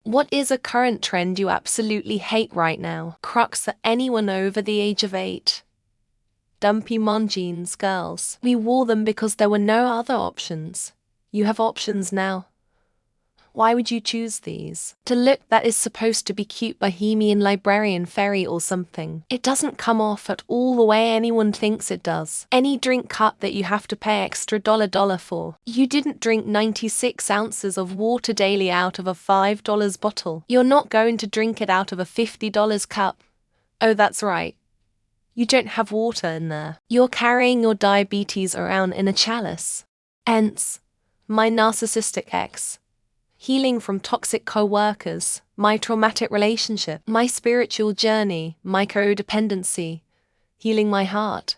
What is a current trend you absolutely hate right now? Crocs for anyone over the age of 8. Dumpy mom jeans, girls. We wore them because there were no other options. You have options now. Why would you choose these? To look that is supposed to be cute bohemian librarian fairy or something. It doesn't come off at all the way anyone thinks it does. Any drink cup that you have to pay extra $1 for. You didn't drink 96 ounces of water daily out of a $5 bottle. You're not going to drink it out of a $50 cup. Oh, that's right. You don't have water in there. You're carrying your diabetes around in a chalice. Hence, my narcissistic ex. Healing from toxic co-workers, my traumatic relationship, my spiritual journey, my codependency, healing my heart.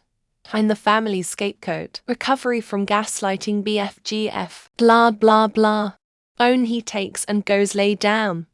I'm the family's scapegoat, recovery from gaslighting BFGF, blah blah blah. Own he takes and goes lay down.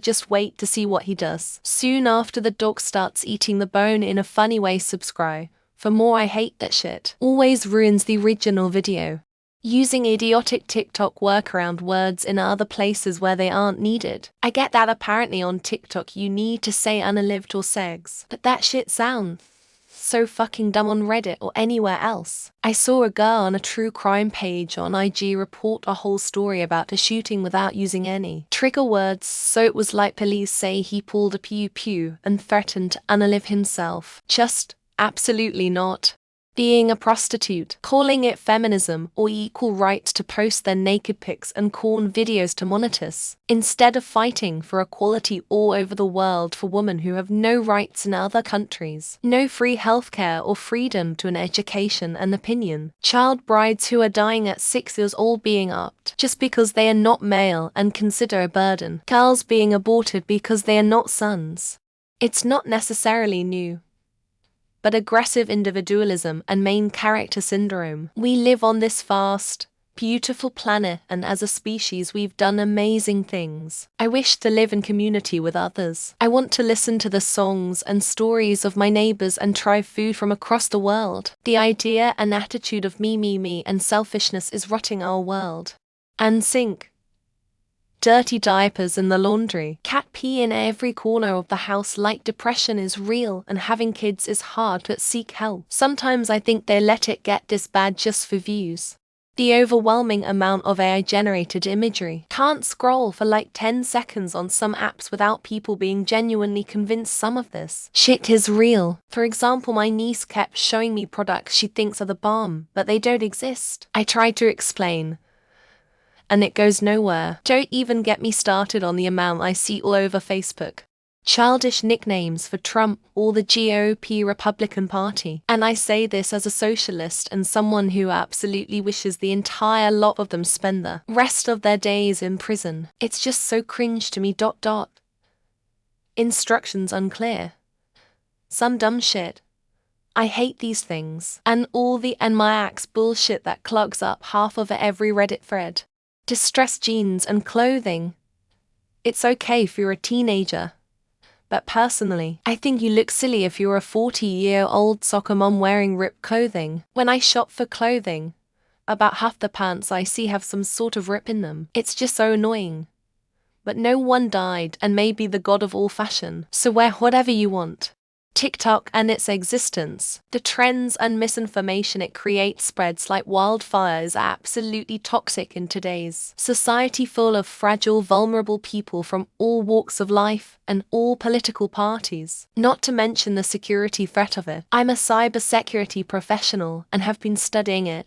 Just wait to see what he does. Soon after the dog starts eating the bone in a funny way. Subscribe for more. I hate that shit. Always ruins the original video. Using idiotic TikTok workaround words in other places where they aren't needed. I get that apparently on TikTok you need to say unalived or segs, but that shit sounds so fucking dumb on Reddit or anywhere else. I saw a girl on a true crime page on IG report a whole story about a shooting without using any trigger words, so it was like police say he pulled a pew pew and threatened to unalive himself. Just absolutely not. Being a prostitute, calling it feminism or equal rights to post their naked pics and corn videos to monetize, instead of fighting for equality all over the world for women who have no rights in other countries, no free healthcare or freedom to an education and opinion, child brides who are dying at 6 years old being upped just because they are not male and consider a burden, girls being aborted because they are not sons. It's not necessarily new, but aggressive individualism and main character syndrome. We live on this vast, beautiful planet, and as a species we've done amazing things. I wish to live in community with others. I want to listen to the songs and stories of my neighbors and try food from across the world. The idea and attitude of me and selfishness is rotting our world. And sink. Dirty diapers in the laundry, cat pee in every corner of the house. Like depression is real and having kids is hard, but seek help. Sometimes I think they let it get this bad just for views. The overwhelming amount of AI-generated imagery. Can't scroll for like 10 seconds on some apps without people being genuinely convinced some of this shit is real. For example, my niece kept showing me products she thinks are the bomb, but they don't exist. I tried to explain, and it goes nowhere. Don't even get me started on the amount I see all over Facebook. Childish nicknames for Trump or the GOP Republican Party. And I say this as a socialist and someone who absolutely wishes the entire lot of them spend the rest of their days in prison. It's just so cringe to me. Instructions unclear. Some dumb shit. I hate these things. And all the and my axe bullshit that clogs up half of every Reddit thread. Distressed jeans and clothing. It's okay if you're a teenager, but personally, I think you look silly if you're a 40-year-old soccer mom wearing ripped clothing. When I shop for clothing, about half the pants I see have some sort of rip in them. It's just so annoying. But no one died and may be the god of all fashion, so wear whatever you want. TikTok and its existence, the trends and misinformation it creates spreads like wildfire is absolutely toxic in today's society full of fragile, vulnerable people from all walks of life and all political parties. Not to mention the security threat of it. I'm a cybersecurity professional and have been studying it.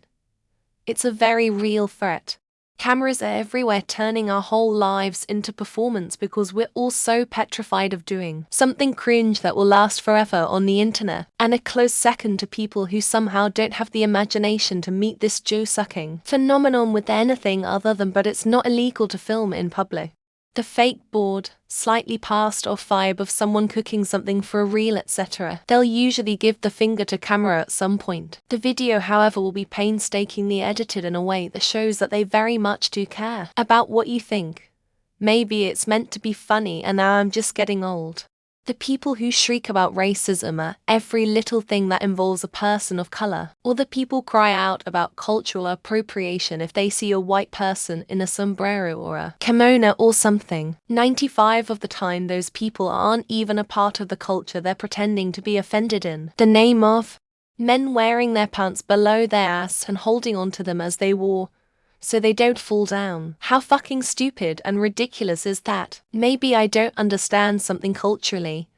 It's a very real threat. Cameras are everywhere, turning our whole lives into performance because we're all so petrified of doing something cringe that will last forever on the internet. And a close second to people who somehow don't have the imagination to meet this Jew-sucking phenomenon with anything other than but it's not illegal to film in public. The fake bored, slightly passed off vibe of someone cooking something for a reel, etc. They'll usually give the finger to camera at some point. The video, however, will be painstakingly edited in a way that shows that they very much do care about what you think. Maybe it's meant to be funny and now I'm just getting old. The people who shriek about racism at every little thing that involves a person of color. Or the people cry out about cultural appropriation if they see a white person in a sombrero or a kimono or something. 95% of the time those people aren't even a part of the culture they're pretending to be offended in the name of. Men wearing their pants below their ass and holding onto them as they walk, so they don't fall down. How fucking stupid and ridiculous is that? Maybe I don't understand something culturally,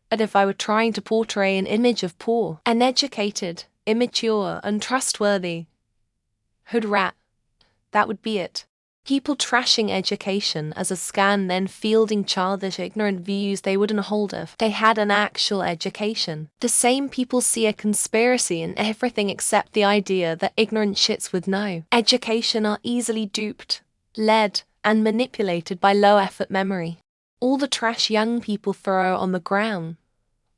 but if I were trying to portray an image of poor, uneducated, immature, untrustworthy hood rat, that would be it. People trashing education as a scam, then fielding childish, ignorant views they wouldn't hold if they had an actual education. The same people see a conspiracy in everything except the idea that ignorant shits with no education are easily duped, led, and manipulated by low-effort memory. All the trash young people throw on the ground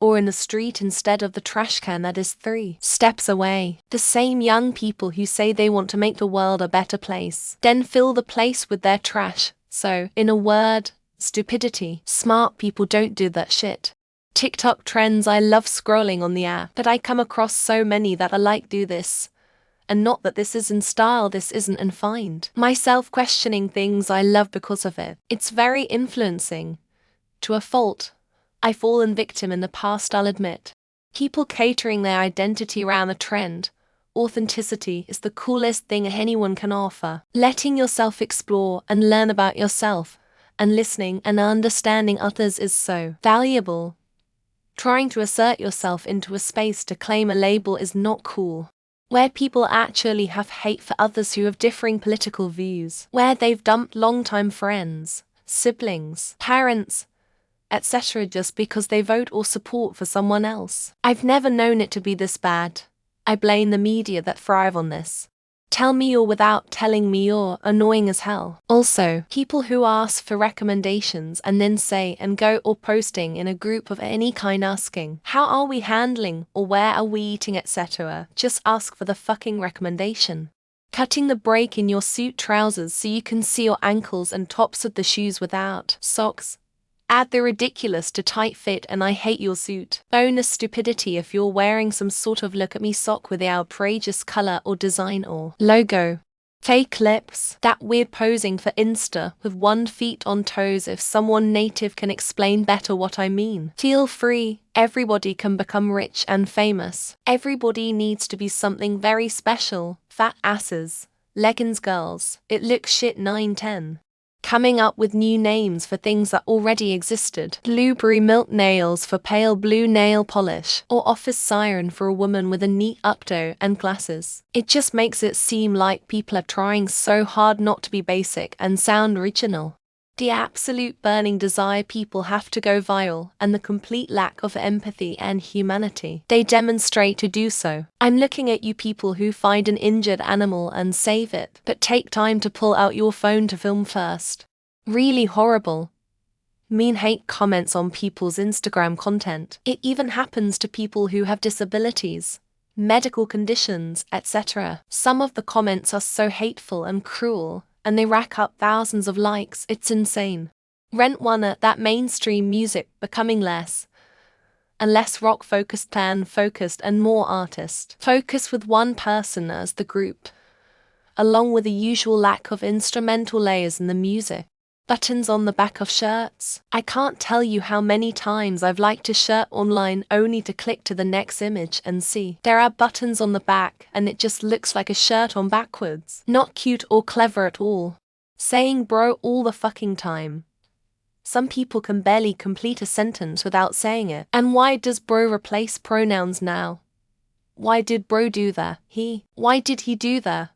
or in the street instead of the trash can that is 3 steps away. The same young people who say they want to make the world a better place, then fill the place with their trash. So, in a word, stupidity. Smart people don't do that shit. TikTok trends. I love scrolling on the app, but I come across so many that I like do this. And not that this is in style, this isn't, and find myself questioning things I love because of it. It's very influencing. To a fault. I've fallen victim in the past, I'll admit. People catering their identity around a trend. Authenticity is the coolest thing anyone can offer. Letting yourself explore and learn about yourself, and listening and understanding others is so valuable. Trying to assert yourself into a space to claim a label is not cool. Where people actually have hate for others who have differing political views. Where they've dumped longtime friends, siblings, parents, etc. just because they vote or support for someone else. I've never known it to be this bad. I blame the media that thrive on this. Tell me you're without telling me you're annoying as hell. Also, people who ask for recommendations and then say and go or posting in a group of any kind asking, how are we handling or where are we eating, etc. Just ask for the fucking recommendation. Cutting the break in your suit trousers so you can see your ankles and tops of the shoes without socks. Add the ridiculous to tight fit and I hate your suit. Bonus stupidity if you're wearing some sort of look at me sock with the outrageous color or design or logo. Fake lips, that weird posing for Insta with 1 feet on toes. If someone native can explain better what I mean. Feel free, everybody can become rich and famous. Everybody needs to be something very special. Fat asses, leggings girls, it looks shit 9-10. Coming up with new names for things that already existed. Blueberry milk nails for pale blue nail polish, or office siren for a woman with a neat updo and glasses. It just makes it seem like people are trying so hard not to be basic and sound original. The absolute burning desire people have to go viral, and the complete lack of empathy and humanity they demonstrate to do so. I'm looking at you people who find an injured animal and save it, but take time to pull out your phone to film first. Really horrible. Mean hate comments on people's Instagram content. It even happens to people who have disabilities, medical conditions, etc. Some of the comments are so hateful and cruel, and they rack up thousands of likes. It's insane. Rent one at that mainstream music becoming less and less rock focused, fan focused, and more artist focused with one person as the group, along with the usual lack of instrumental layers in the music. Buttons on the back of shirts. I can't tell you how many times I've liked a shirt online only to click to the next image and see there are buttons on the back and it just looks like a shirt on backwards. Not cute or clever at all. Saying bro all the fucking time. Some people can barely complete a sentence without saying it. And why does bro replace pronouns now? Why did bro do that? Why did he do that?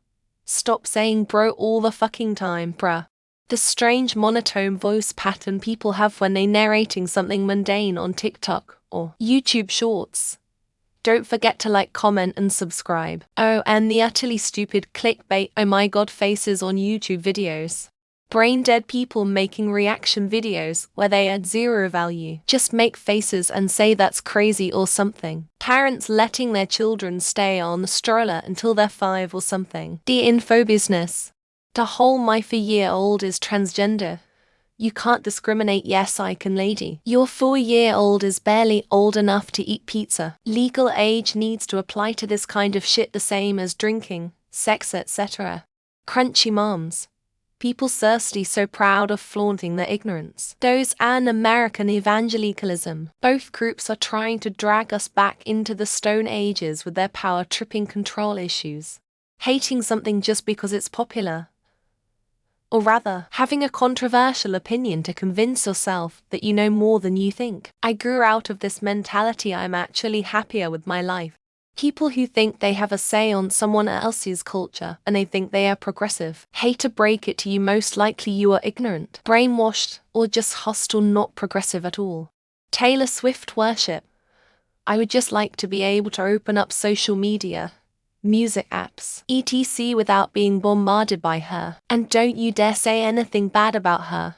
Stop saying bro all the fucking time, bruh. The strange monotone voice pattern people have when they narrating something mundane on TikTok or YouTube Shorts. Don't forget to like, comment, and subscribe. Oh, and the utterly stupid clickbait oh my god faces on YouTube videos. Brain dead people making reaction videos where they add zero value. Just make faces and say that's crazy or something. Parents letting their children stay on the stroller until they're 5 or something. The info business. The whole my 4-year-old is transgender. You can't discriminate. Yes, I can, lady. Your 4-year-old is barely old enough to eat pizza. Legal age needs to apply to this kind of shit the same as drinking, sex, etc. Crunchy moms. People thirsty, so proud of flaunting their ignorance. Those and American evangelicalism. Both groups are trying to drag us back into the Stone Ages with their power-tripping control issues. Hating something just because it's popular. Or rather, having a controversial opinion to convince yourself that you know more than you think. I grew out of this mentality. I'm actually happier with my life. People who think they have a say on someone else's culture and they think they are progressive. Hate to break it to you, most likely you are ignorant, brainwashed, or just hostile, not progressive at all. Taylor Swift worship. I would just like to be able to open up social media, music apps, etc. without being bombarded by her. And don't you dare say anything bad about her.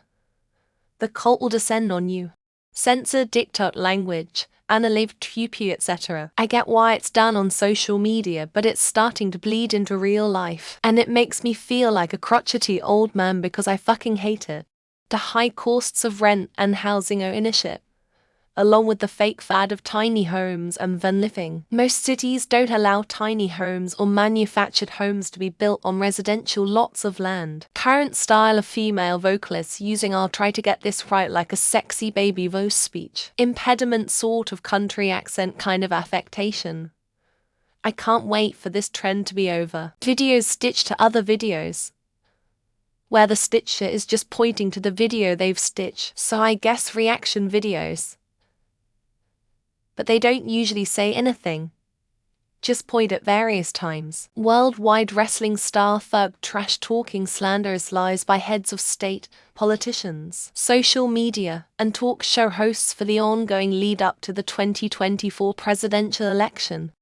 The cult will descend on you. Censor, dictate language, unalived tupu, etc. I get why it's done on social media, but it's starting to bleed into real life. And it makes me feel like a crotchety old man because I fucking hate it. The high costs of rent and housing ownership, along with the fake fad of tiny homes and van living. Most cities don't allow tiny homes or manufactured homes to be built on residential lots of land. Current style of female vocalists using "I'll try to get this right" like a sexy baby voice speech. Impediment sort of country accent kind of affectation. I can't wait for this trend to be over. Videos stitched to other videos, where the stitcher is just pointing to the video they've stitched. So I guess reaction videos. But they don't usually say anything, just point at various times. Worldwide wrestling star thug trash talking slanderous lies by heads of state, politicians, social media, and talk show hosts for the ongoing lead up to the 2024 presidential election.